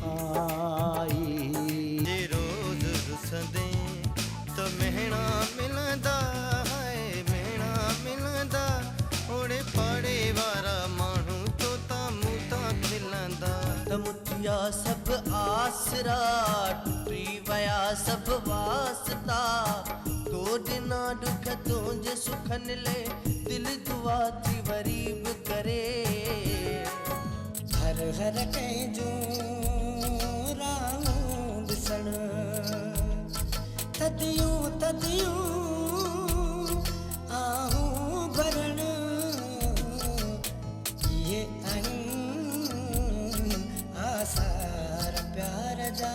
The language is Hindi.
आई। जे रोज रुसदे तो महना मिलदा है, महना मिलदा ओड़े पाड़े वारा मानू तो मूता खिलंदा। मुठिया सब आसरा टूटी वया सब वास्ता, तोड़ना दुख तुझ सुखन ले दिल दुआ थी वरीब करे। हर हर कंहिंजो राहूं ॾिसण थदियूं थदियूं आहूं भरण, ये आहिनि आसार प्यार जा।